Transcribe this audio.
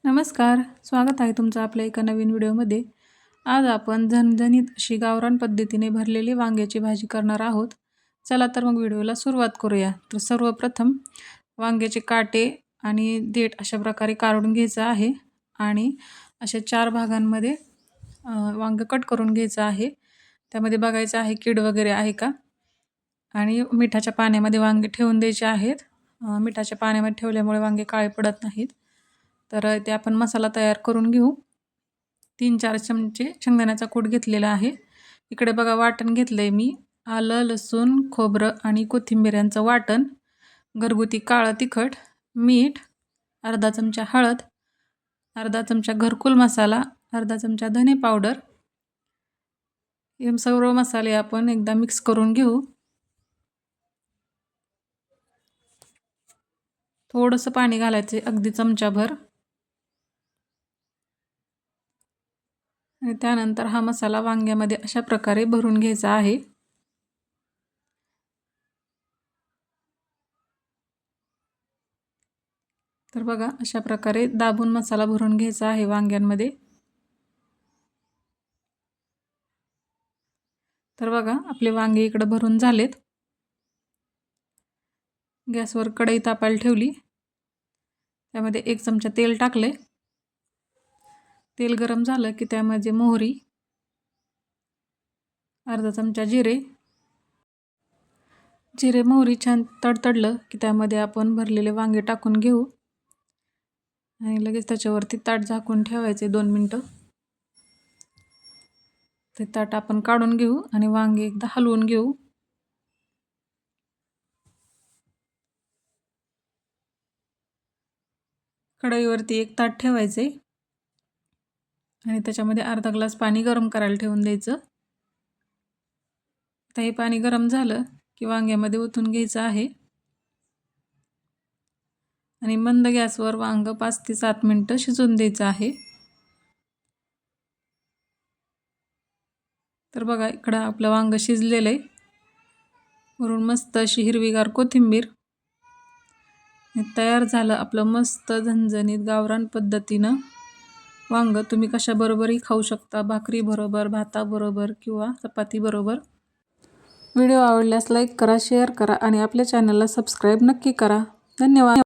नमस्कार, स्वागत आहे तुमचं आपल्या एका नवीन व्हिडिओमध्ये. आज आपण झणझणीत अशी गावरान पद्धतीने भरलेली वांग्याची भाजी करणार आहोत. चला तर मग व्हिडिओला सुरुवात करूया. तर सर्वप्रथम वांग्याचे काटे आणि देठ अशा प्रकारे काढून घ्यायचं आहे आणि अशा 4 भागांमध्ये वांगं कट करून घ्यायचं आहे. त्यामध्ये बघायचं आहे कीड वगैरे आहे का आणि मिठाच्या पाण्यामध्ये वांगे ठेवून द्यायचे आहेत. मिठाच्या पाण्यामध्ये ठेवल्यामुळे वांगे काळे पडत नाहीत. तर ते आपण मसाला तयार करून घेऊ. 3-4 चमचे शेंगदाण्याचा कूट घेतलेला आहे. इकडे बघा वाटण घेतलंय मी. आलं, लसूण, खोबरं आणि कोथिंबीर यांचं वाटण, घरगुती काळं तिखट, मीठ, अर्धा चमचा हळद, अर्धा चमचा घरकुल मसाला, अर्धा चमचा धने पावडर. हे सर्व मसाले आपण एकदा मिक्स करून घेऊ. थोडंसं पाणी घालायचे, अगदी चमचाभर. आणि त्यानंतर हा मसाला वांग्यामध्ये अशा प्रकारे भरून घ्यायचा आहे. तर बघा अशा प्रकारे दाबून मसाला भरून घ्यायचा आहे वांग्यांमध्ये. तर बघा आपले वांगे इकडे भरून झालेत. गॅसवर कढई तापायला ठेवली. त्यामध्ये 1 चमचा तेल टाकले. तेल गरम झालं की त्यामध्ये मोहरी, अर्धा चमचा जिरे मोहरी छान तडतडलं की त्यामध्ये आपण भरलेले वांगे टाकून घेऊ आणि लगेच त्याच्यावरती ताट झाकून ठेवायचे 2 मिनिटं. ते ताट आपण काढून घेऊ आणि वांगे एकदा हलवून घेऊ. कढईवरती एक ताट ठेवायचे आणि त्याच्यामध्ये अर्धा ग्लास पाणी गरम करायला ठेवून द्यायचं. आता हे पाणी गरम झालं की वांग्यामध्ये ओतून घ्यायचं आहे आणि मंद गॅसवर वांगं 5 ते 7 मिनिटं शिजवून द्यायचं आहे. तर बघा इकडं आपलं वांगं शिजलेलं आहे. वरून मस्त अशी हिरवीगार कोथिंबीर. तयार झालं आपलं मस्त झणझणीत गावरान पद्धतीनं वांगं. तुम्ही कशाबरोबरही खाऊ शकता, भाकरीबरोबर, भाताबरोबर किंवा चपातीबरोबर. व्हिडिओ आवडल्यास लाईक करा, शेअर करा आणि आपल्या चॅनलला सबस्क्राईब नक्की करा. धन्यवाद.